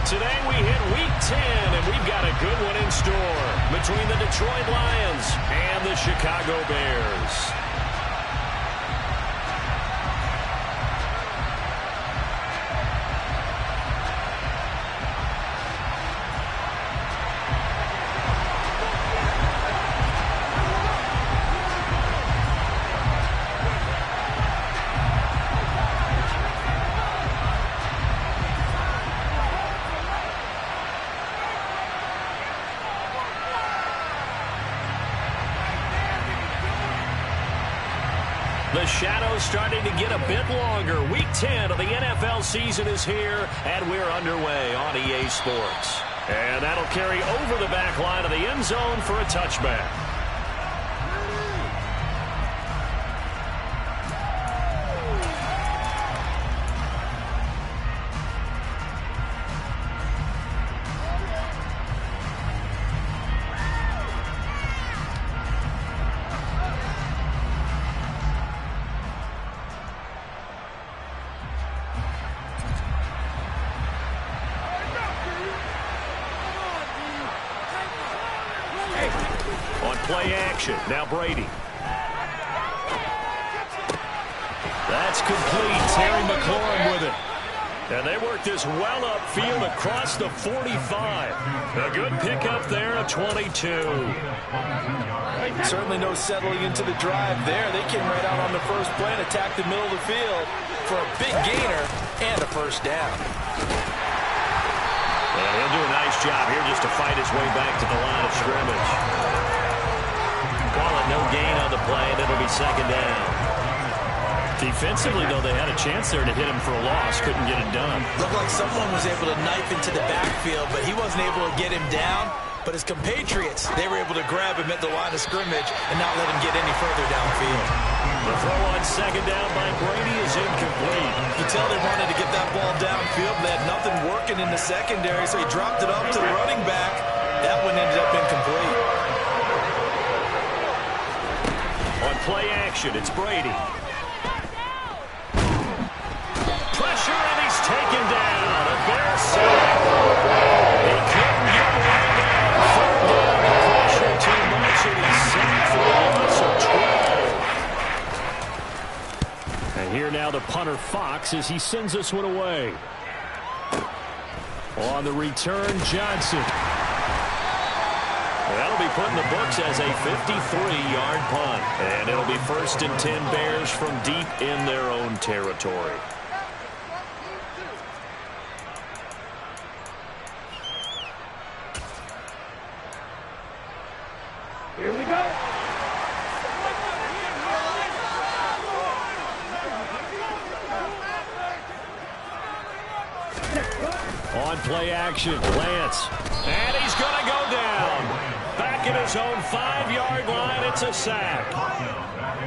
Today we hit Week 10, and we've got a good one in store between the Detroit Lions and the Chicago Bears. The shadow's starting to get a bit longer. Week 10 of the NFL season is here, and we're underway on EA Sports. And that'll carry over the back line of the end zone for a touchback. On play action, now Brady. That's complete. Terry McLaurin with it. And they work this well upfield across the 45. A good pickup there at 22. Certainly no settling into the drive there. They came right out on the first play and attacked the middle of the field for a big gainer and a first down. And he'll do a nice job here just to fight his way back to the line of scrimmage. Call it no gain on the play, and it'll be second down. Defensively, though, they had a chance there to hit him for a loss. Couldn't get it done. Looked like someone was able to knife into the backfield, but he wasn't able to get him down. But his compatriots, they were able to grab him at the line of scrimmage and not let him get any further downfield. The throw on second down by Brady is incomplete. You could tell they wanted to get that ball downfield. They had nothing working in the secondary, so he dropped it up to the running back. That one ended up incomplete. On play action, it's Brady. Pressure, and he's taken down. A Bear sack. He couldn't get one down. Third down, the pressure too much, and he's sacked for a loss of 12. And here now the punter Fox as he sends this one away. On the return, Johnson. That'll be put in the books as a 53-yard punt. And it'll be 1st and 10 Bears from deep in their own territory. Here we go. On play action, Lance. And he's going to go down. Back in his own 5-yard line, it's a sack.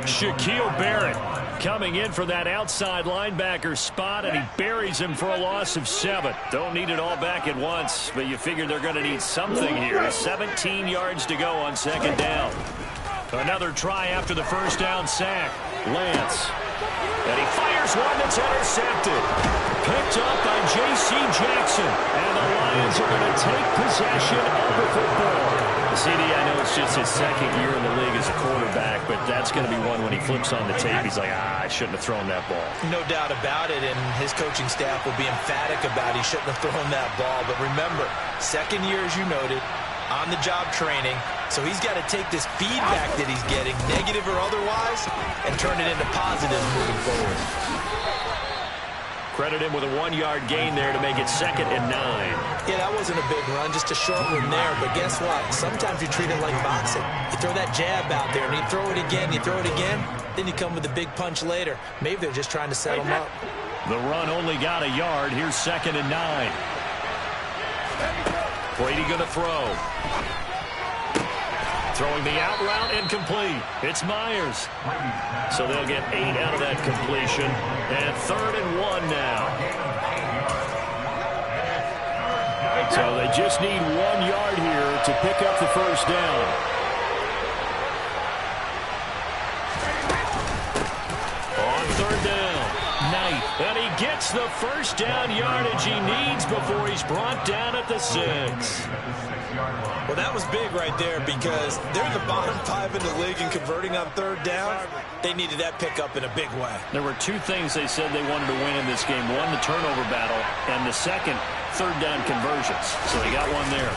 Shaquille Barrett coming in for that outside linebacker spot, and he buries him for a loss of 7. Don't need it all back at once, but you figure they're going to need something here. 17 yards to go on second down. Another try after the first down sack. Lance. And he fires one that's intercepted. Picked up by J.C. Jackson. And the Lions are going to take possession of the football. CD, I know it's just his second year in the league as a quarterback, but that's going to be one when he flips on the tape. He's like, I shouldn't have thrown that ball. No doubt about it, and his coaching staff will be emphatic about he shouldn't have thrown that ball. But remember, second year, as you noted, on-the-job training. So he's got to take this feedback that he's getting, negative or otherwise, and turn it into positives moving forward. Credit him with a 1-yard gain there to make it 2nd and 9. Yeah, that wasn't a big run, just a short one there. But guess what? Sometimes you treat it like boxing. You throw that jab out there, and you throw it again, you throw it again, then you come with a big punch later. Maybe they're just trying to set him up. The run only got a yard. Here's 2nd and 9. Brady going to throw. Throwing the out route, incomplete. It's Myers. So they'll get 8 out of that completion. And 3rd and 1 now. So they just need 1 yard here to pick up the first down. On 3rd down, Knight. And he gets gets the first down yardage he needs before he's brought down at the 6. Well, that was big right there because they're the bottom 5 in the league in converting on third down. They needed that pickup in a big way. There were two things they said they wanted to win in this game. One, the turnover battle, and the second, third down conversions. So he got one there.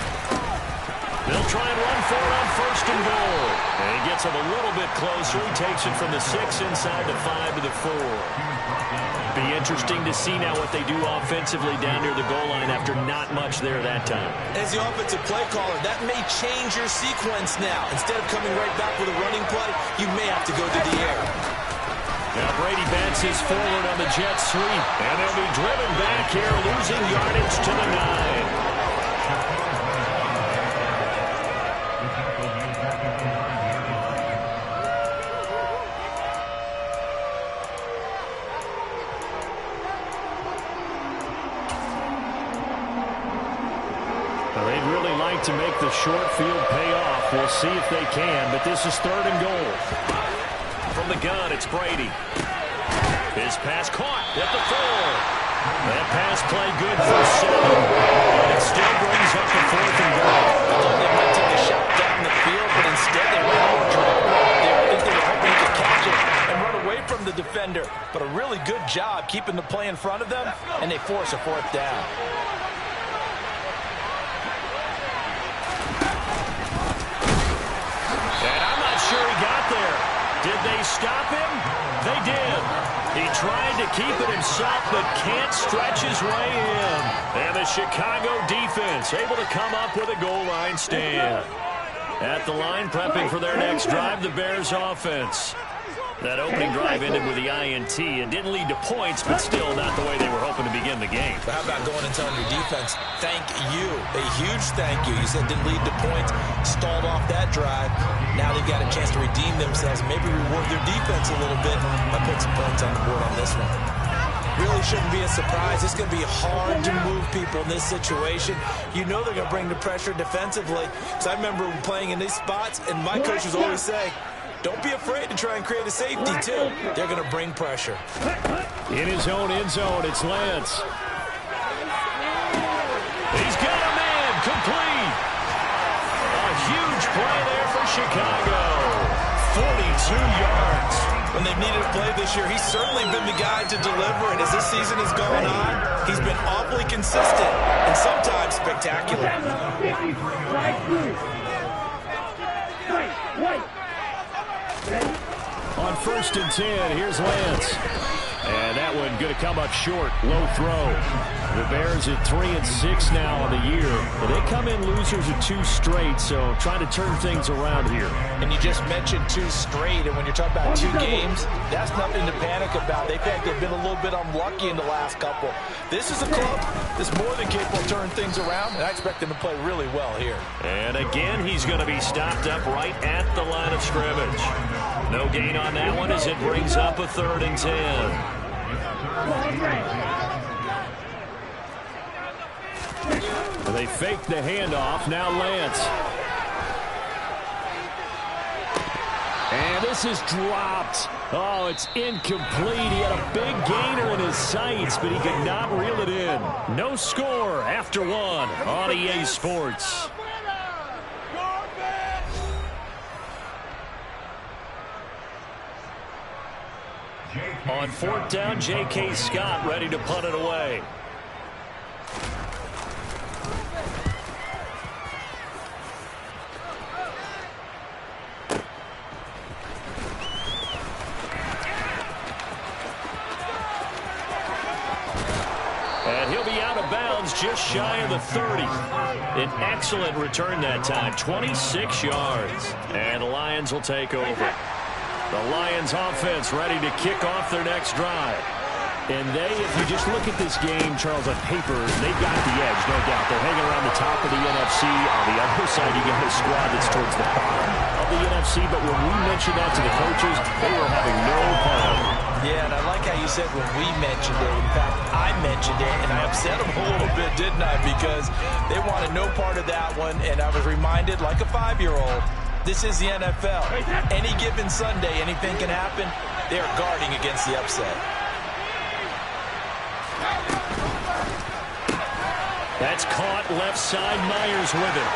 They'll try and run for it on first and goal. And he gets him a little bit closer. He takes it from the 6 inside the 5 to the 4. Be interesting to see now what they do offensively down near the goal line after not much there that time. As the offensive play caller, that may change your sequence now. Instead of coming right back with a running play, you may have to go to the air. Now Brady bounces forward on the jet sweep. And they'll be driven back here, losing yardage to the 9. To make the short field pay off. We'll see if they can, but this is third and goal. From the gun, it's Brady. His pass caught at the 4. That pass play good for 7. And it still brings up the 4th and goal. I thought they might take a shot down the field, but instead they ran over driver right there. I think they were hoping he could catch it and run away from the defender. But a really good job keeping the play in front of them, and they force a 4th down. Sure he got there. Did they stop him? They did. He tried to keep it himself, but can't stretch his way in. And the Chicago defense able to come up with a goal line stand. At the line, prepping for their next drive, the Bears offense. That opening drive ended with the INT and didn't lead to points, but still not the way they were hoping to begin the game. But how about going and telling your defense, thank you, a huge thank you. You said didn't lead to points, stalled off that drive. Now they've got a chance to redeem themselves, maybe reward their defense a little bit by putting some points on the board on this one. Really shouldn't be a surprise. It's going to be hard to move people in this situation. You know they're going to bring the pressure defensively. So I remember playing in these spots, and my coaches always say, don't be afraid to try and create a safety, too. They're going to bring pressure. In his own end zone, it's Lance. He's got a man complete. A huge play there for Chicago. 42 yards. When they've needed a play this year, he's certainly been the guy to deliver. And as this season has gone on, he's been awfully consistent and sometimes spectacular. On first and 10, here's Lance. And that one going to come up short. Low throw. The Bears at 3-6 now on the year. And they come in losers of 2 straight, so trying to turn things around here. And you just mentioned 2 straight, and when you're talking about 2 games, that's nothing to panic about. They've been a little bit unlucky in the last couple. This is a club that's more than capable of turning things around, and I expect them to play really well here. And again, he's going to be stopped up right at the line of scrimmage. No gain on that one as it brings up a 3rd and 10. They fake the handoff. Now Lance. And this is dropped. Oh, it's incomplete. He had a big gainer in his sights, but he could not reel it in. No score after 1 on EA Sports. On 4th down, J.K. Scott ready to punt it away. And he'll be out of bounds just shy of the 30. An excellent return that time, 26 yards. And the Lions will take over. The Lions offense ready to kick off their next drive. And if you just look at this game, Charles, on paper, they've got the edge, no doubt. They're hanging around the top of the NFC. On the other side, you got a squad that's towards the bottom of the NFC. But when we mentioned that to the coaches, they were having no part of it. Yeah, and I like how you said when we mentioned it. In fact, I mentioned it, and I upset them a little bit, didn't I? Because they wanted no part of that one, and I was reminded, like a 5-year-old, this is the NFL. Any given Sunday, anything can happen. They are guarding against the upset. That's caught left side. Myers with it.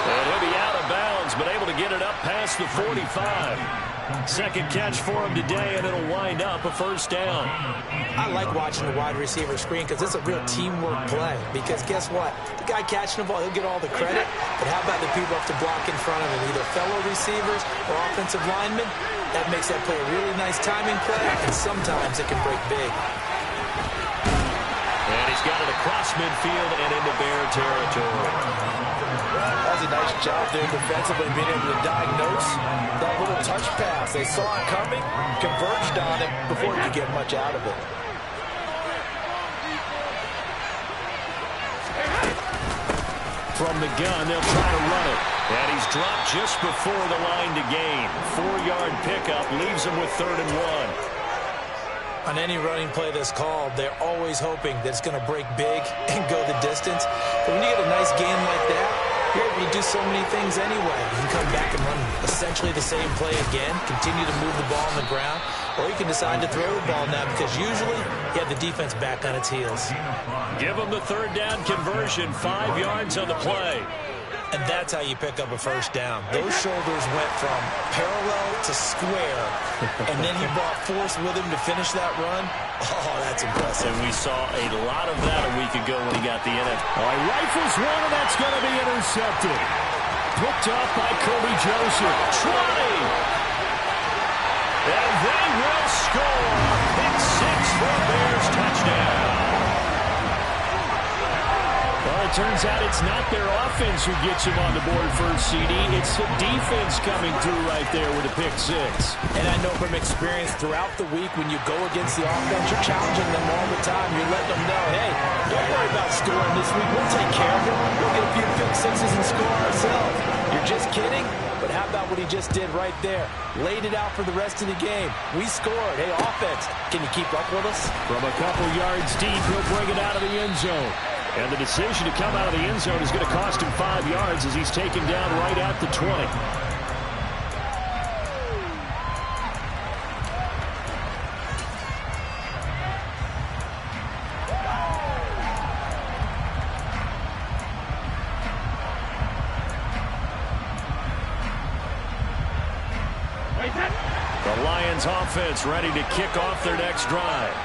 And he'll be out of bounds, but able to get it up past the 45. Second catch for him today, and it'll wind up a first down. I like watching the wide receiver screen because it's a real teamwork play. Because guess what? The guy catching the ball, he'll get all the credit. But how about the people have to block in front of him, either fellow receivers or offensive linemen? That makes that play a really nice timing play, and sometimes it can break big. And he's got it across midfield and into Bear territory. That was a nice job there defensively, being able to diagnose that little touch pass. They saw it coming, converged on it before he could get much out of it. From the gun, they'll try to run it. And he's dropped just before the line to gain. 4-yard pickup leaves him with 3rd and 1. On any running play that's called, they're always hoping that it's going to break big and go the distance. But when you get a nice game like that, you're able to do so many things anyway. You can come back and run essentially the same play again, continue to move the ball on the ground, or you can decide to throw the ball now because usually you have the defense back on its heels. Give them the 3rd down conversion, 5 yards on the play. And that's how you pick up a first down. Those shoulders went from parallel to square, and then he brought force with him to finish that run. Oh, that's impressive. And we saw a lot of that a week ago when he got the NFL. Oh, he rifles one, and that's going to be intercepted. Picked up by Kobe Joseph. Trying. And they will score. Pick 6 for Bears touchdown. Well, it turns out it's not their offense who gets him on the board first, CD. It's the defense coming through right there with a pick 6. And I know from experience throughout the week when you go against the offense, you're challenging them all the time. You're letting them know, hey, don't worry about scoring this week. We'll take care of it. We'll get a few pick 6s and score ourselves. You're just kidding? But how about what he just did right there? Laid it out for the rest of the game. We scored. Hey, offense, can you keep up with us? From a couple yards deep, he'll bring it out of the end zone. And the decision to come out of the end zone is going to cost him 5 yards as he's taken down right at the 20. The Lions offense ready to kick off their next drive.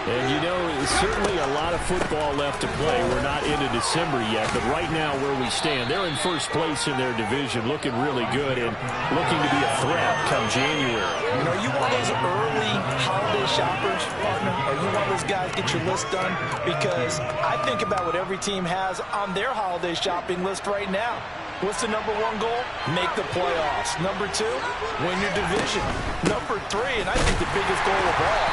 And, you know, certainly a lot of football left to play. We're not into December yet, but right now where we stand, they're in first place in their division, looking really good and looking to be a threat come January. You know, you one of those early holiday shoppers, partner, or you one of those guys get your list done? Because I think about what every team has on their holiday shopping list right now. What's the number 1 goal? Make the playoffs. Number 2, win your division. Number 3, and I think the biggest goal of all,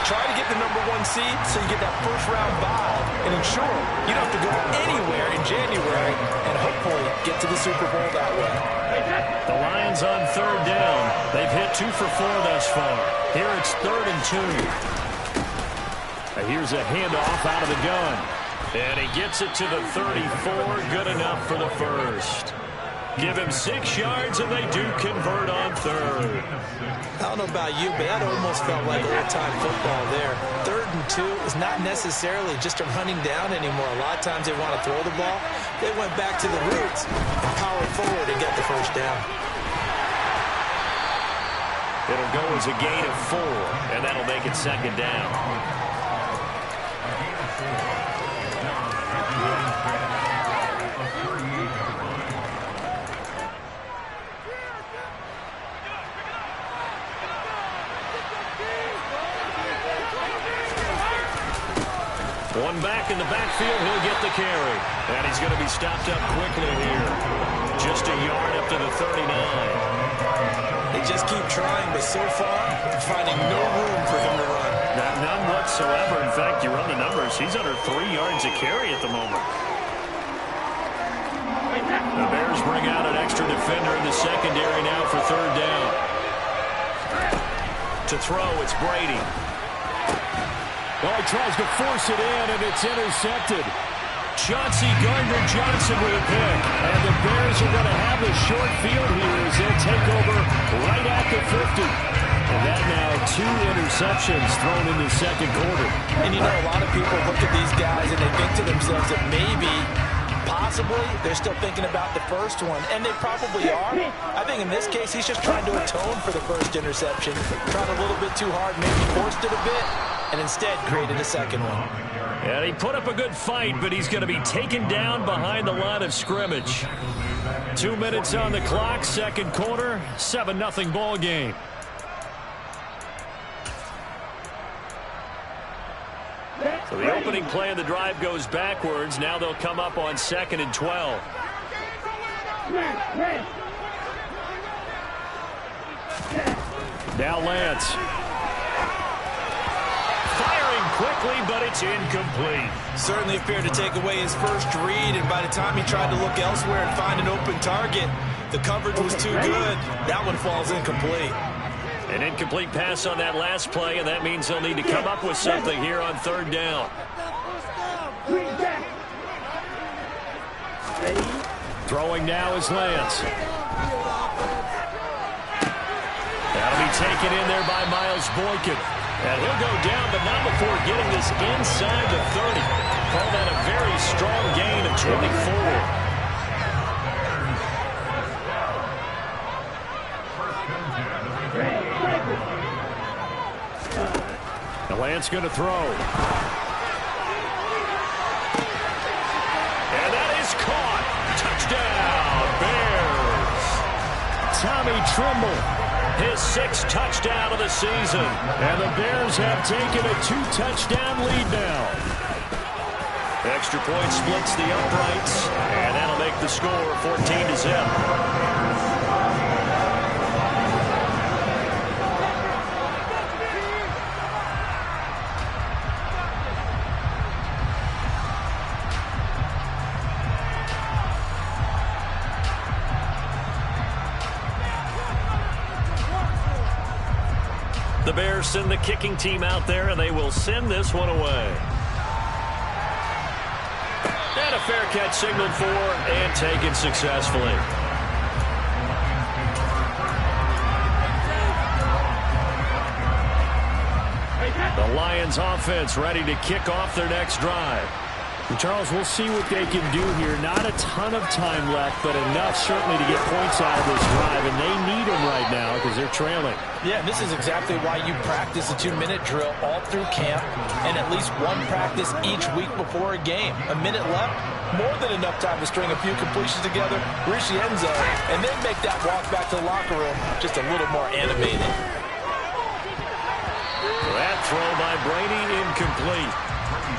try to get the number 1 seed so you get that first round bye and ensure you don't have to go anywhere in January and hopefully get to the Super Bowl that way. The Lions on 3rd down. They've hit 2 for 4 thus far. Here it's 3rd and 2. Here's a handoff out of the gun. And he gets it to the 34. Good enough for the first. Give him 6 yards, and they do convert on 3rd. I don't know about you, but that almost felt like old-time football there. 3rd and 2 is not necessarily just a running down anymore. A lot of times they want to throw the ball. They went back to the roots and powered forward and got the first down. It'll go as a gain of 4, and that'll make it 2nd down. One back in the backfield, he'll get the carry. And he's going to be stopped up quickly here. Just a yard up to the 39. They just keep trying, but so far, finding no room for him to run. None whatsoever. In fact, you run the numbers, he's under 3 yards a carry at the moment. The Bears bring out an extra defender in the secondary now for 3rd down. To throw, it's Brady. Oh, he tries to force it in, and it's intercepted. Chauncey Gardner-Johnson with a pick. And the Bears are going to have a short field here as they'll take over right at the 50. And that now 2 interceptions thrown in the second quarter. And you know, a lot of people look at these guys and they think to themselves that maybe, possibly, they're still thinking about the first one. And they probably are. I think in this case, he's just trying to atone for the first interception. Tried a little bit too hard, maybe forced it a bit, and instead created a second one. And he put up a good fight, but he's going to be taken down behind the line of scrimmage. 2 minutes on the clock, second quarter, 7-0 ball game. So the opening play of the drive goes backwards. Now they'll come up on 2nd and 12. Now Lance. Firing quickly, but it's incomplete. Certainly appeared to take away his first read, and by the time he tried to look elsewhere and find an open target, the coverage was too good. That one falls incomplete. An incomplete pass on that last play, and that means they'll need to come up with something here on 3rd down. Throwing now is Lance. That'll be taken in there by Miles Boykin. And he'll go down, but not before getting this inside the 30. Call that a very strong gain of 24. Lance going to throw. And that is caught. Touchdown, Bears. Tommy Trimble, his 6th touchdown of the season. And the Bears have taken a 2-touchdown lead now. Extra point splits the uprights, and that'll make the score 14-0. The Bears send the kicking team out there, and they will send this one away. And a fair catch signaled for and taken successfully. The Lions offense ready to kick off their next drive. And Charles, we'll see what they can do here. Not a ton of time left, but enough certainly to get points out of this drive, and they need them right now because they're trailing. Yeah, this is exactly why you practice a 2-minute drill all through camp and at least one practice each week before a game. A minute left, more than enough time to string a few completions together, reach the end zone, and then make that walk back to the locker room just a little more animated. That throw by Brady incomplete.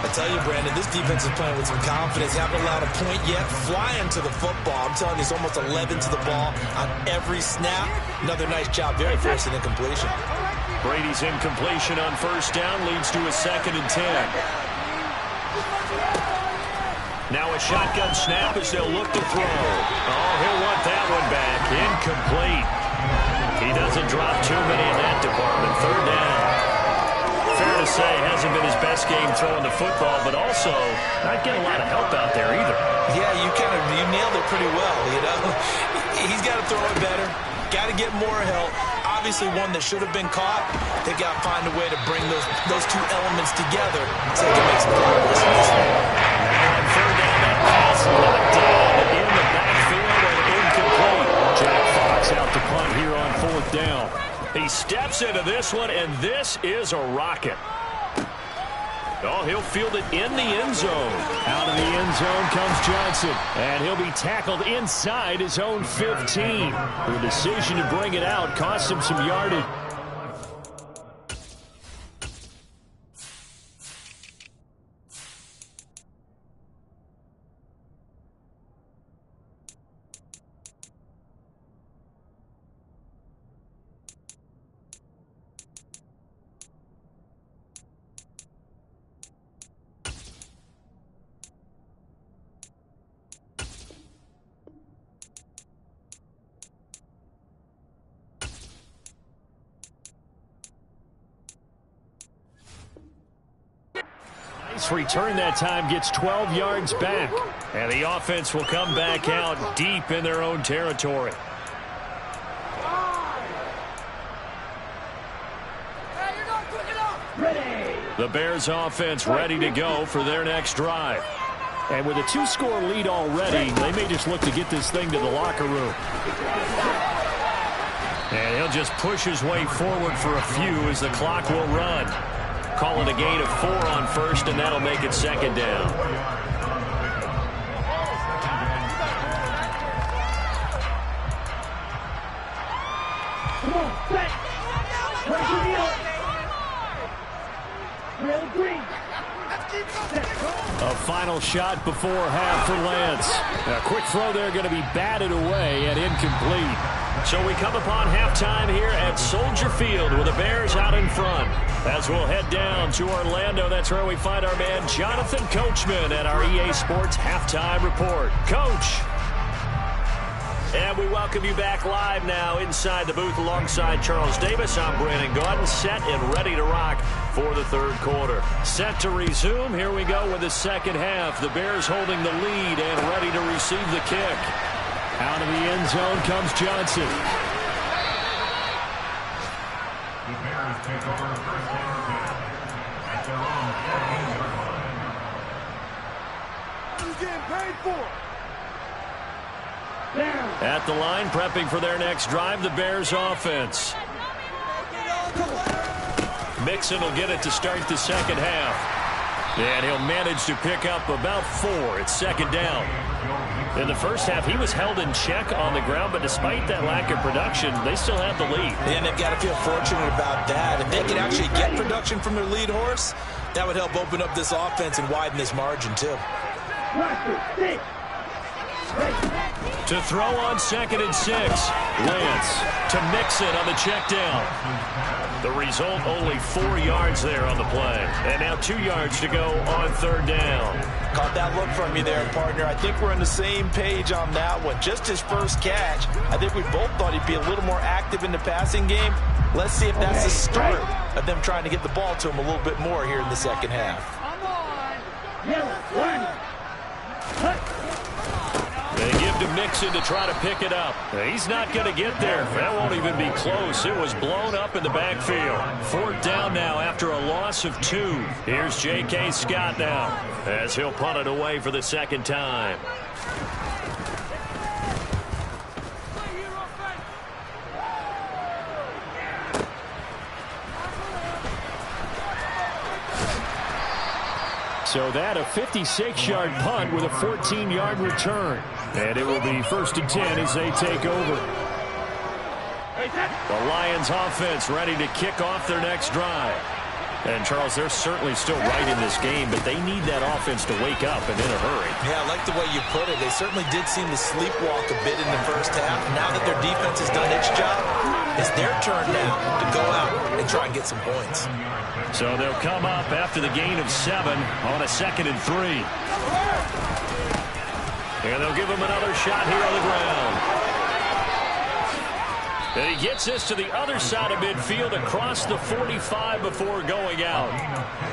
I tell you, Brandon, this defense is playing with some confidence. Haven't allowed a point yet. Flying to the football. I'm telling you, it's almost 11 to the ball on every snap. Another nice job. Very forcing incompletion. Brady's incompletion on 1st down leads to a 2nd and 10. Now a shotgun snap as they'll look to throw. Oh, he'll want that one back. Incomplete. He doesn't drop too many in that department. 3rd down. Fair to say, hasn't been his best game throwing the football, but also not getting a lot of help out there either. Yeah, you nailed it pretty well, you know. He's got to throw it better. Got to get more help. Obviously one that should have been caught. They got to find a way to bring those two elements together so they can make some progress in this one. Now on 3rd down, that pass locked down in the backfield and incomplete. Jack Fox out to punt here on 4th down. He steps into this one, and this is a rocket. Oh, he'll field it in the end zone. Out of the end zone comes Johnson, and he'll be tackled inside his own 15. The decision to bring it out cost him some yardage. Return that time gets 12 yards back, and the offense will come back out deep in their own territory. The Bears offense ready to go for their next drive. And with a 2-score lead already, they may just look to get this thing to the locker room. And he'll just push his way forward for a few as the clock will run. Call it a gain of 4 on first, and that'll make it second down. A final shot before half for Lance. A quick throw there going to be batted away and incomplete. So we come upon halftime here at Soldier Field with the Bears out in front. As we'll head down to Orlando, that's where we find our man Jonathan Coachman at our EA Sports Halftime Report. Coach. And we welcome you back live now inside the booth alongside Charles Davis. I'm Brandon Gaudin, set and ready to rock for the third quarter. Set to resume. Here we go with the second half. The Bears holding the lead and ready to receive the kick. Out of the end zone comes Johnson. The Bears take over first down at their own 14-yard line. Who's getting paid for? At the line, prepping for their next drive, the Bears offense. Mixon will get it to start the second half. And he'll manage to pick up about 4. It's second down. In the first half, he was held in check on the ground, but despite that lack of production, they still have the lead. And they've got to feel fortunate about that. If they can actually get production from their lead horse, that would help open up this offense and widen this margin, too. To throw on 2nd and 6. Lance to Mixon on the check down. The result, only 4 yards there on the play. And now 2 yards to go on third down. Caught that look from you there, partner. I think we're on the same page on that one. Just his first catch. I think we both thought he'd be a little more active in the passing game. Let's see if that's the start of them trying to get the ball to him a little bit more here in the second half. They give to Mixon to try to pick it up. He's not going to get there. That won't even be close. It was blown up in the backfield. 4th down now after a loss of 2. Here's J.K. Scott now as he'll punt it away for the second time. So that a 56-yard punt with a 14-yard return. And it will be 1st and 10 as they take over. The Lions offense ready to kick off their next drive. And, Charles, they're certainly still right in this game, but they need that offense to wake up and in a hurry. Yeah, I like the way you put it. They certainly did seem to sleepwalk a bit in the first half. Now that their defense has done its job, it's their turn now to go out and try and get some points. So they'll come up after the gain of 7 on a 2nd and 3. And they'll give him another shot here on the ground. And he gets this to the other side of midfield across the 45 before going out.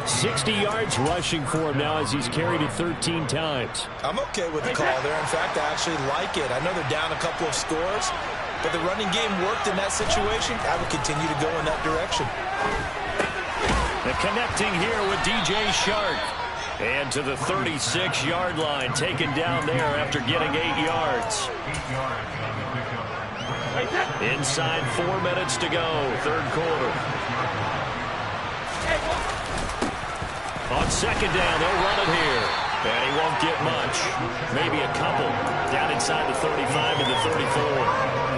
60 yards rushing for him now as he's carried it 13 times. I'm okay with the call there. In fact, I actually like it. I know they're down a couple of scores, but the running game worked in that situation. I would continue to go in that direction. The connecting here with DJ Shark. And to the 36-yard line, taken down there after getting 8 yards. Inside 4 minutes to go, third quarter. On second down, they'll run it here. And he won't get much. Maybe a couple. Down inside the 35 and the 34.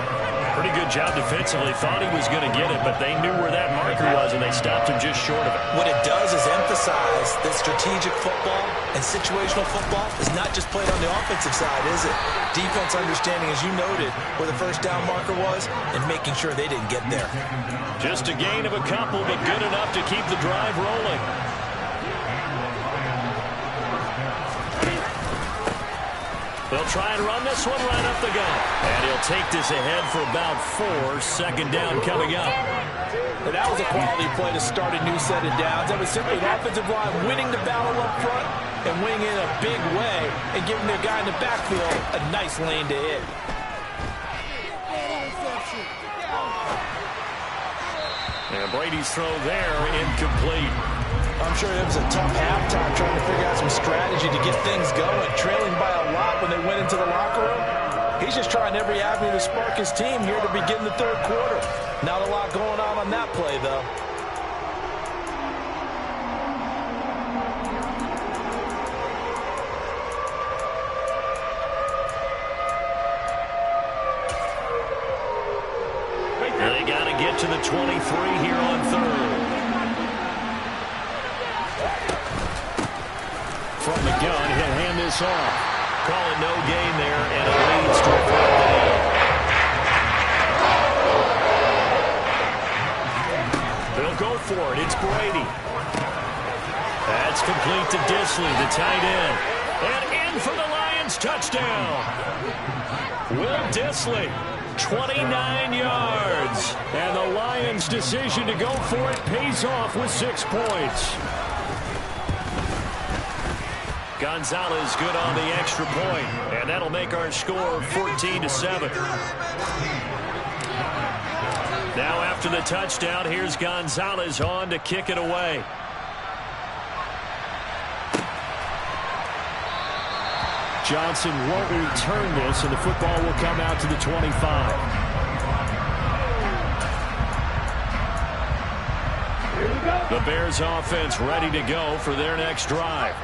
Pretty good job defensively. Thought he was going to get it, but they knew where that marker was, and they stopped him just short of it. What it does is emphasize that strategic football and situational football is not just played on the offensive side, is it? Defense understanding, as you noted, where the first down marker was and making sure they didn't get there. Just a gain of a couple, but good enough to keep the drive rolling. They'll try and run this one right up the gut. And he'll take this ahead for about 4. Second down coming up. And that was a quality play to start a new set of downs. That was simply an offensive line winning the battle up front and winning in a big way and giving their guy in the backfield a nice lane to hit. And Brady's throw there incomplete. I'm sure it was a tough halftime trying to figure out some strategy to get things going. Trailing by a lot when they went into the locker room. He's just trying every avenue to spark his team here to begin the third quarter. Not a lot going on that play, though. They got to get to the 23 here on third. From the gun, he'll hand this off. Call it no gain there, and it leads to a fourth down. They'll go for it. It's Brady. That's complete to Disley, the tight end. And in for the Lions touchdown. Will Disley, 29 yards. And the Lions' decision to go for it pays off with 6 points. Gonzalez good on the extra point, and that'll make our score 14-7. Now after the touchdown, here's Gonzalez on to kick it away. Johnson won't return this, and the football will come out to the 25. The Bears offense ready to go for their next drive.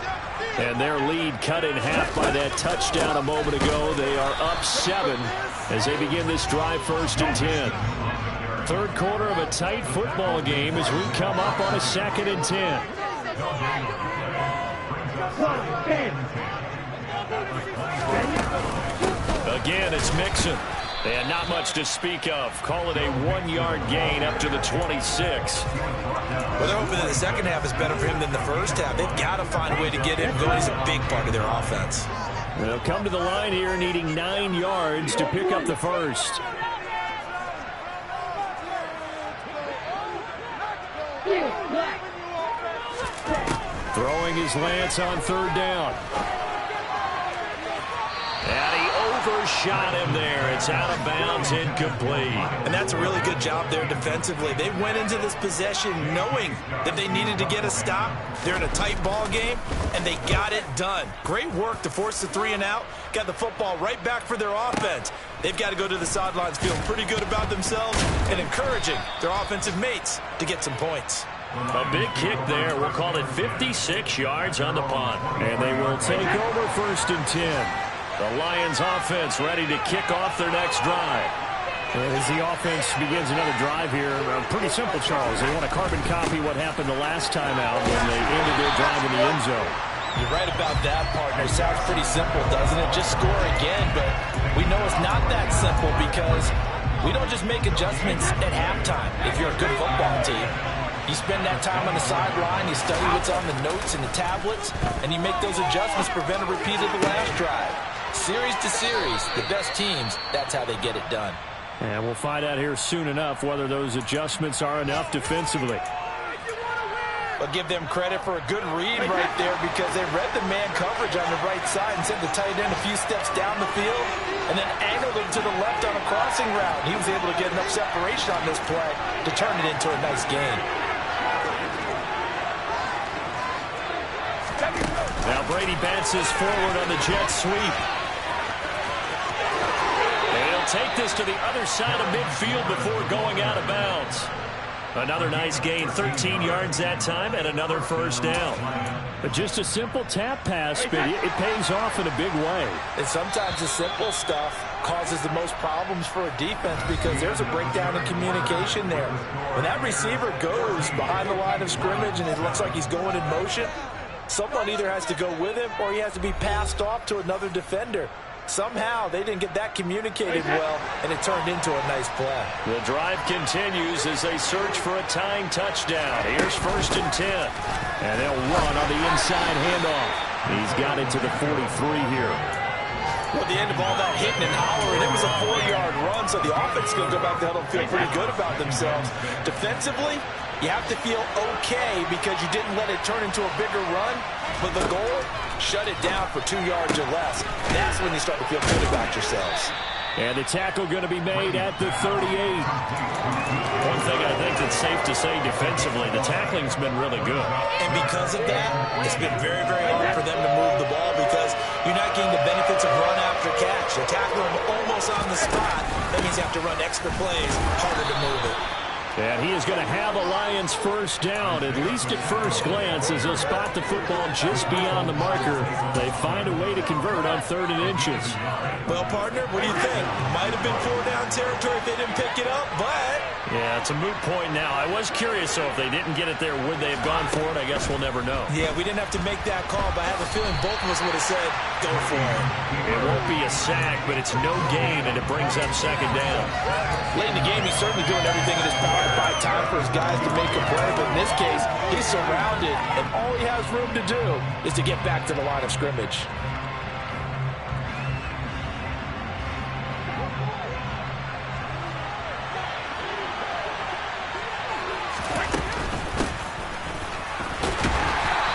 And their lead cut in half by that touchdown a moment ago. They are up 7 as they begin this drive, 1st and 10. Third quarter of a tight football game as we come up on a 2nd and 10. Again, it's Mixon. And not much to speak of. Call it a 1-yard gain up to the 26. Well, they're hoping that the second half is better for him than the first half. They've got to find a way to get him going. He's a big part of their offense. They'll come to the line here needing 9 yards to pick up the first. Throwing his Lance on 3rd down. And he overshot him there. It's out of bounds, incomplete. And that's a really good job there defensively. They went into this possession knowing that they needed to get a stop. They're in a tight ball game, and they got it done. Great work to force the 3 and out. Got the football right back for their offense. They've got to go to the sidelines feeling pretty good about themselves and encouraging their offensive mates to get some points. A big kick there. We'll call it 56 yards on the punt. And they will take over 1st and 10. The Lions offense ready to kick off their next drive. As the offense begins another drive here, pretty simple, Charles. They want to carbon copy what happened the last time out when they ended their drive in the end zone. You're right about that, partner. Sounds pretty simple, doesn't it? Just score again, but we know it's not that simple because we don't just make adjustments at halftime if you're a good football team. You spend that time on the sideline, you study what's on the notes and the tablets, and you make those adjustments to prevent a repeat of the last drive. Series to series, the best teams, that's how they get it done. And we'll find out here soon enough whether those adjustments are enough defensively. But give them credit for a good read right there because they read the man coverage on the right side and sent the tight end a few steps down the field and then angled him to the left on a crossing route. He was able to get enough separation on this play to turn it into a nice gain. Now Brady bounces forward on the jet sweep. And he'll take this to the other side of midfield before going out of bounds. Another nice gain, 13 yards that time, and another 1st down. But just a simple tap pass, but it pays off in a big way. And sometimes the simple stuff causes the most problems for a defense because there's a breakdown in communication there. When that receiver goes behind the line of scrimmage and it looks like he's going in motion, someone either has to go with him or he has to be passed off to another defender. Somehow they didn't get that communicated well, and it turned into a nice play. The drive continues as they search for a tying touchdown. Here's 1st and 10. And they'll run on the inside handoff. He's got it to the 43 here. Well, at the end of all that hitting and hollering, it was a 4-yard run, so the offense is going to go back to huddle and feel pretty good about themselves. Defensively, you have to feel okay because you didn't let it turn into a bigger run, but the goal, shut it down for 2 yards or less. That's when you start to feel good about yourselves. And the tackle going to be made at the 38. One thing I think that's safe to say defensively, the tackling's been really good. And because of that, it's been very, very hard for them to move the ball because you're not getting the benefits of run after catch. They're tackling them almost on the spot. That means you have to run extra plays, harder to move it. And he is going to have a Lions first down, at least at first glance, as he'll spot the football just beyond the marker. They find a way to convert on 3rd and inches. Well, partner, what do you think? Might have been 4-down territory if they didn't pick it up, but... Yeah, it's a moot point now. I was curious, so if they didn't get it there, would they have gone for it? I guess we'll never know. Yeah, we didn't have to make that call, but I have a feeling both of us would have said, go for it. It won't be a sack, but it's no gain, and it brings up 2nd down. Late in the game, he's certainly doing everything in his power to buy time for his guys to make a play, but in this case, he's surrounded, and all he has room to do is to get back to the line of scrimmage.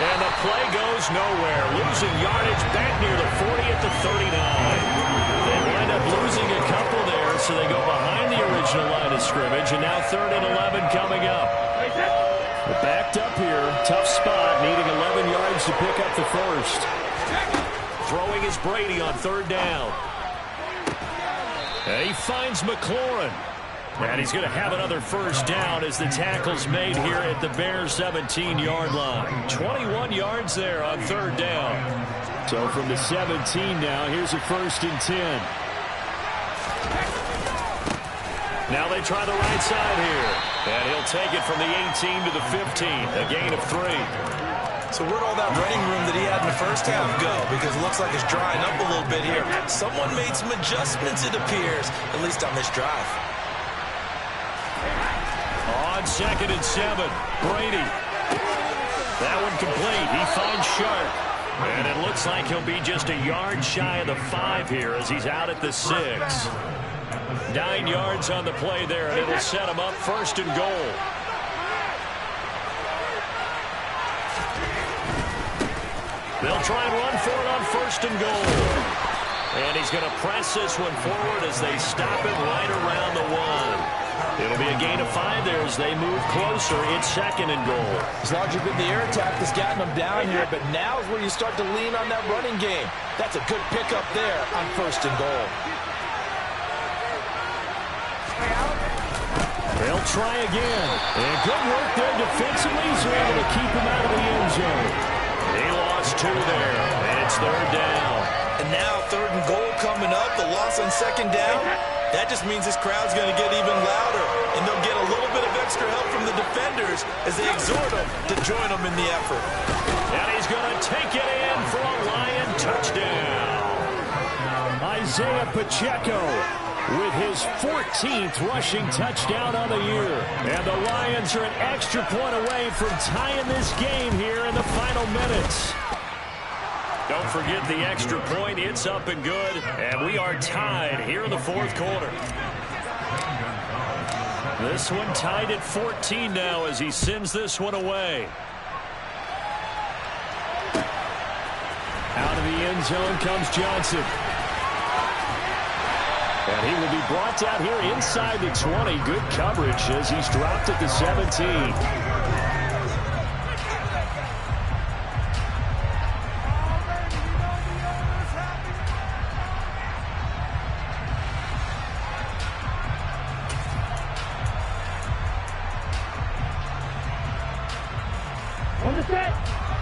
And the play goes nowhere. Losing yardage back near the 40 at the 39. They wind up losing a couple there, so they go behind the original line of scrimmage, and now 3rd and 11 coming up. They're backed up here. Tough spot, needing 11 yards to pick up the first. Throwing is Brady on 3rd down. And he finds McLaurin. And he's going to have another first down as the tackle's made here at the Bears' 17-yard line. 21 yards there on 3rd down. So from the 17 now, here's a 1st and 10. Now they try the right side here. And he'll take it from the 18 to the 15, a gain of 3. So where'd all that running room that he had in the first half go? Because it looks like it's drying up a little bit here. Someone made some adjustments, it appears, at least on this drive. On 2nd and 7, Brady. That one complete. He finds Sharp. And it looks like he'll be just a yard shy of the 5 here as he's out at the 6. 9 yards on the play there, and it'll set him up 1st and goal. They'll try and run for it on 1st and goal. And he's going to press this one forward as they stop it right around the 1. It'll be a gain of 5 there as they move closer. It's 2nd and goal. As long as you've been the air attack that's gotten them down here, but now is where you start to lean on that running game. That's a good pickup there on 1st and goal. They'll try again. And good work there defensively. He's able to keep him out of the end zone. He lost 2 there, and it's 3rd down. And now 3rd and goal coming up. The loss on 2nd down. That just means this crowd's going to get even louder, and they'll get a little bit of extra help from the defenders as they exhort them to join them in the effort. And he's going to take it in for a Lion touchdown. Isaiah Pacheco with his 14th rushing touchdown of the year. And the Lions are an extra point away from tying this game here in the final minutes. Don't forget the extra point. It's up and good. And we are tied here in the 4th quarter. This one tied at 14 now as he sends this one away. Out of the end zone comes Johnson. And he will be brought down here inside the 20. Good coverage as he's dropped at the 17.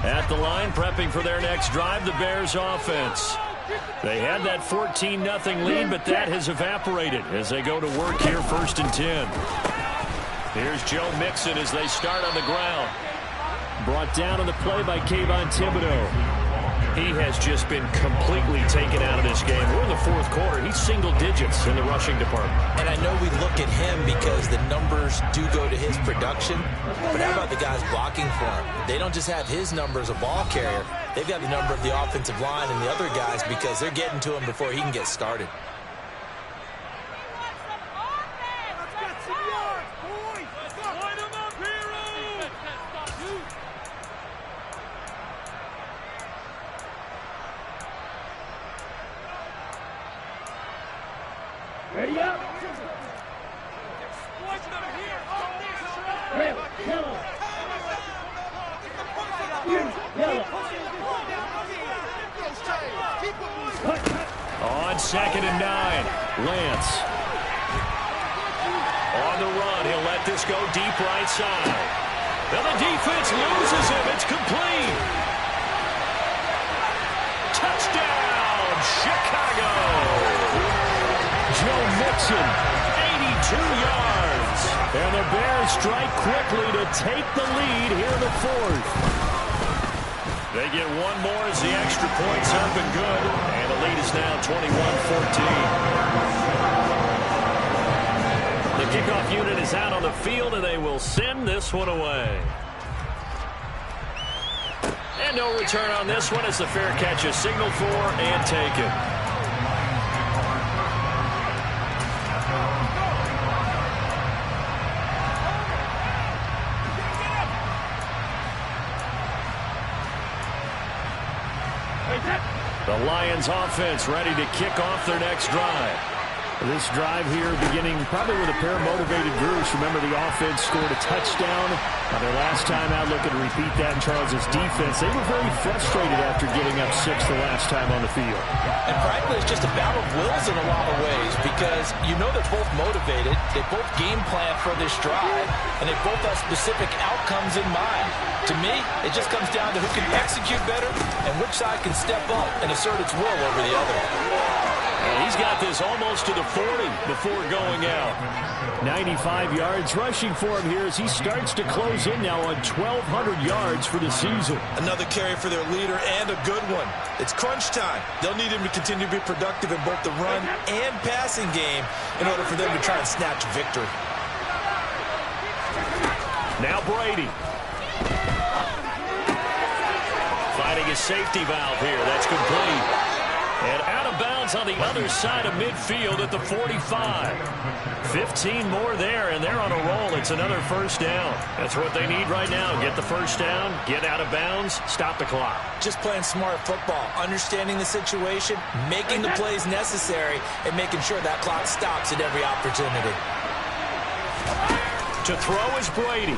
At the line, prepping for their next drive, the Bears offense. They had that 14-0 lead, but that has evaporated as they go to work here 1st and 10. Here's Joe Mixon as they start on the ground. Brought down on the play by Kayvon Thibodeau. He has just been completely taken out of this game. We're in the 4th quarter. He's single digits in the rushing department. And I know we look at him because the numbers do go to his production. But how about the guys blocking for him? They don't just have his number as a ball carrier. They've got the number of the offensive line and the other guys because they're getting to him before he can get started. Ready up. Red, yellow. Yellow. On 2nd and 9, Lance. On the run, he'll let this go deep right side. And the defense loses him. It's complete. Touchdown, Chicago. Joe Mixon, 82 yards. And the Bears strike quickly to take the lead here in the 4th. They get one more as the extra points have been good. And the lead is now 21-14. The kickoff unit is out on the field, and they will send this one away. And no return on this one as the fair catch is signaled for and taken. The Lions offense ready to kick off their next drive. This drive here beginning probably with a pair of motivated groups. Remember, the offense scored a touchdown on their last time out. Looking to repeat that in Charles' defense. They were very frustrated after giving up 6 the last time on the field. And frankly, it's just a battle of wills in a lot of ways because you know they're both motivated. They both game plan for this drive, and they both have specific outcomes in mind. To me, it just comes down to who can execute better and which side can step up and assert its will over the other. And he's got this almost to the 40 before going out. 95 yards rushing for him here as he starts to close in now on 1,200 yards for the season. Another carry for their leader and a good one. It's crunch time. They'll need him to continue to be productive in both the run and passing game in order for them to try and snatch victory. Now Brady. Finding a safety valve here. That's complete. And out of bounds on the other side of midfield at the 45. 15 more there, and they're on a roll. It's another first down. That's what they need right now. Get the first down, get out of bounds, stop the clock. Just playing smart football, understanding the situation, making the plays necessary, and making sure that clock stops at every opportunity. To throw is Brady.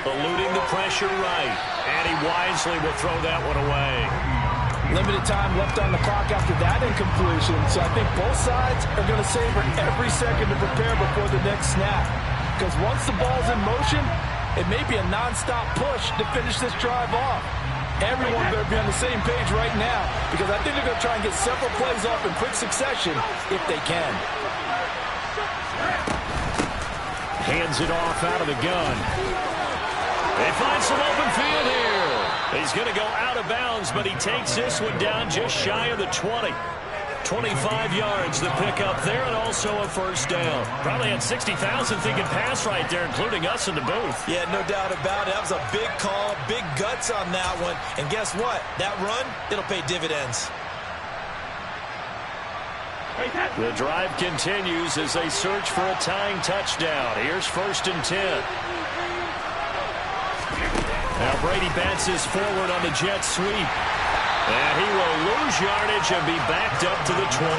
Eluding the pressure right. And he wisely will throw that one away. Limited time left on the clock after that incompletion, so I think both sides are going to savor every second to prepare before the next snap. Because once the ball's in motion, it may be a nonstop push to finish this drive off. Everyone better be on the same page right now, because I think they're going to try and get several plays off in quick succession if they can. Hands it off out of the gun. They find some open field here. He's going to go out of bounds, but he takes this one down just shy of the 20. 25 yards the pickup there, and also a first down. Probably had 60,000 thinking pass right there, including us in the booth. Yeah, no doubt about it. That was a big call, big guts on that one. And guess what? That run, it'll pay dividends. The drive continues as they search for a tying touchdown. Here's 1st and 10. Now Brady bounces forward on the jet sweep. And he will lose yardage and be backed up to the 24.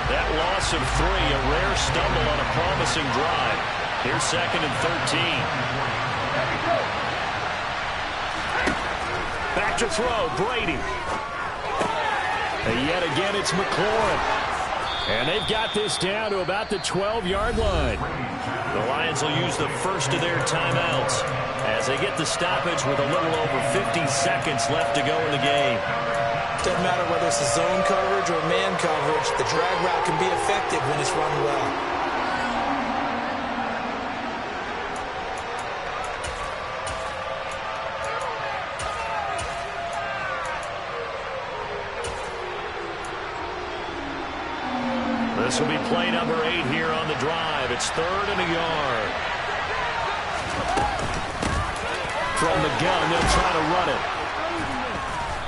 That loss of 3, a rare stumble on a promising drive. Here's 2nd and 13. Back to throw, Brady. And yet again, it's McLaurin. And they've got this down to about the 12-yard line. The Lions will use the first of their timeouts as they get the stoppage with a little over 50 seconds left to go in the game. Doesn't matter whether it's a zone coverage or man coverage, the drag route can be effective when it's run well. This will be play number 8 here on the drive. It's 3rd and a yard. From the gun, they'll try to run it.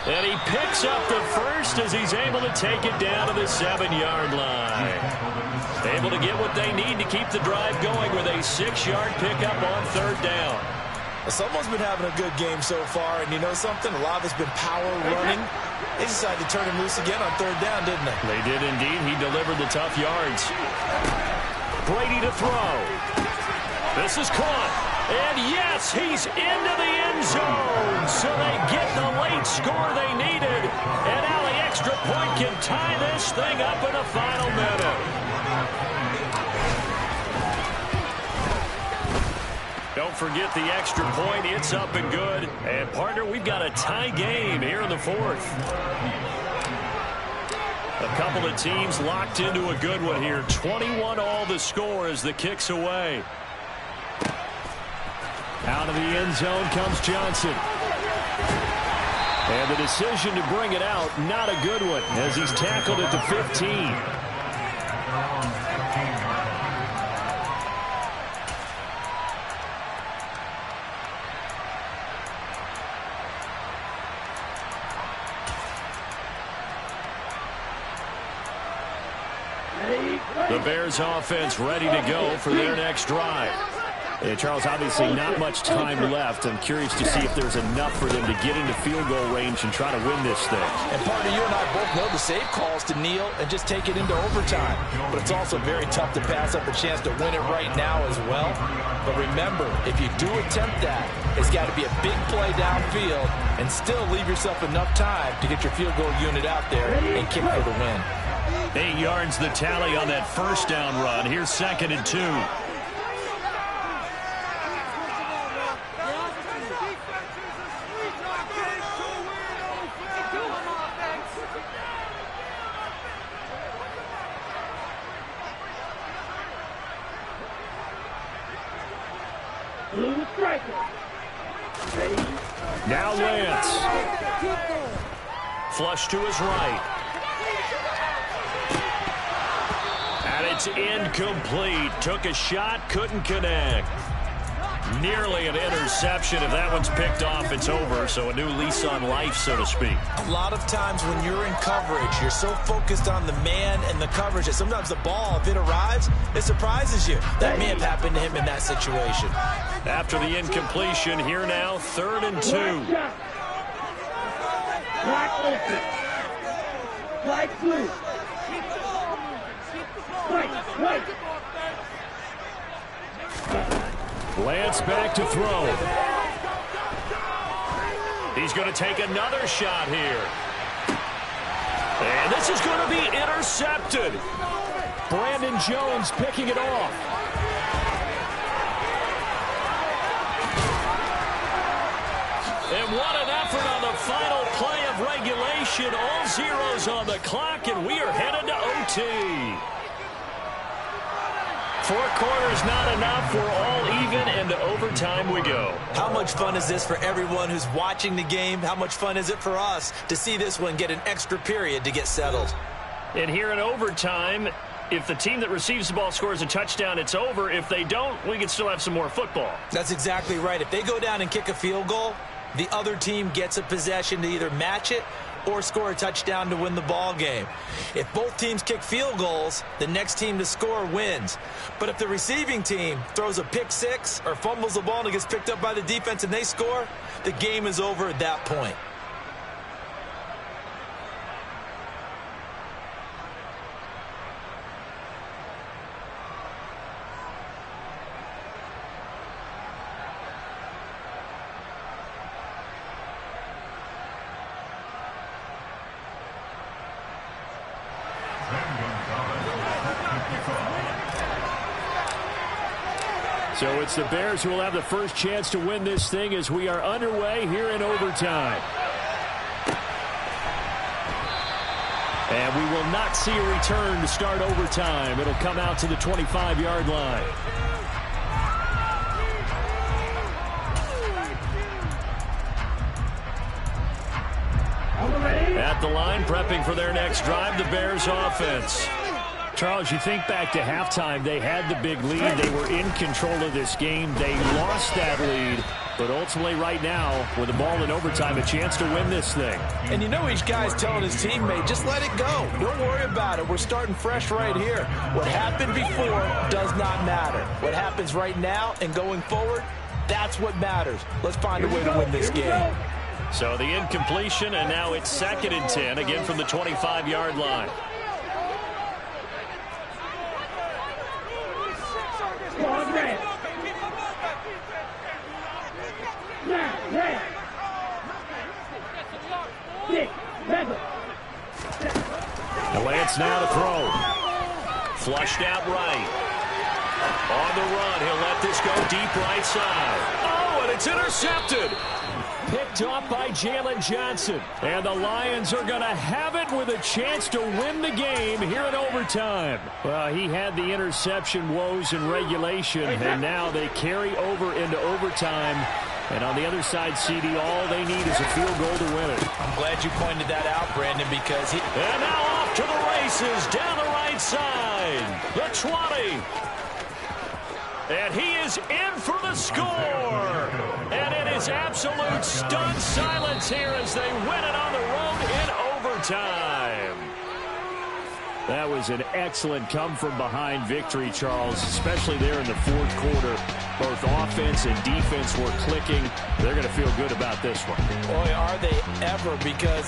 And he picks up the first as he's able to take it down to the 7-yard line. Able to get what they need to keep the drive going with a 6-yard pickup on 3rd down. Well, someone's been having a good game so far, and you know something? A lot of it's been power running, They decided to turn him loose again on third down, didn't they? They did indeed. He delivered the tough yards. Brady to throw. This is caught. And yes, he's into the end zone. So they get the late score they needed. And now the extra point can tie this thing up in the final minute. Don't forget the extra point. It's up and good. And, partner, we've got a tie game here in the fourth. A couple of teams locked into a good one here. 21-all the score as the kick's away. Out of the end zone comes Johnson. And the decision to bring it out, not a good one, as he's tackled at the 15. The Bears offense ready to go for their next drive. And Charles, obviously not much time left. I'm curious to see if there's enough for them to get into field goal range and try to win this thing. And partner, you and I both know the save calls to kneel and just take it into overtime. But it's also very tough to pass up a chance to win it right now as well. But remember, if you do attempt that, it's got to be a big play downfield and still leave yourself enough time to get your field goal unit out there and kick for the win. 8 yards the tally on that first down run. Here's 2nd and 2. Now Lance. Flush to his right. And it's incomplete. Took a shot, couldn't connect. Nearly an interception. If that one's picked off, it's over. So a new lease on life, so to speak. A lot of times when you're in coverage, you're so focused on the man and the coverage that sometimes the ball, if it arrives, it surprises you. That may have happened to him in that situation. After the incompletion, here now, 3rd and 2. Black open. Black blue. White. Lance back to throw. He's going to take another shot here. And this is going to be intercepted. Brandon Jones picking it off. And what an effort on the final play of regulation. All zeros on the clock, and we are headed to OT. 4 quarters not enough. We're all even, and to overtime we go. How much fun is this for everyone who's watching the game? How much fun is it for us to see this one get an extra period to get settled? And here in overtime, if the team that receives the ball scores a touchdown, it's over. If they don't, we can still have some more football. That's exactly right. If they go down and kick a field goal, the other team gets a possession to either match it or score a touchdown to win the ball game. If both teams kick field goals, the next team to score wins. But if the receiving team throws a pick six or fumbles the ball and it gets picked up by the defense and they score, the game is over at that point. So it's the Bears who will have the first chance to win this thing as we are underway here in overtime. And we will not see a return to start overtime. It'll come out to the 25-yard line. At the line, prepping for their next drive, the Bears offense. Charles, you think back to halftime, they had the big lead. They were in control of this game. They lost that lead. But ultimately right now, with the ball in overtime, a chance to win this thing. And you know each guy's telling his teammate, just let it go. Don't worry about it. We're starting fresh right here. What happened before does not matter. What happens right now and going forward, that's what matters. Let's find a way to win this game. So the incompletion, and now it's 2nd and 10, again from the 25-yard line. And Lance now to throw. Flushed out right. On the run, he'll let this go deep right side. Oh, and it's intercepted. Picked off by Jalen Johnson. And the Lions are going to have it with a chance to win the game here in overtime. Well, he had the interception woes in regulation, and now they carry over into overtime. And on the other side, CD, all they need is a field goal to win it. I'm glad you pointed that out, Brandon, because he... And now off to the races down the right side. The 20. And he is in for the score. And it is absolute stunned silence here as they win it on the road in overtime. That was an excellent come-from-behind victory, Charles, especially there in the fourth quarter. Both offense and defense were clicking. They're going to feel good about this one. Boy, are they ever, because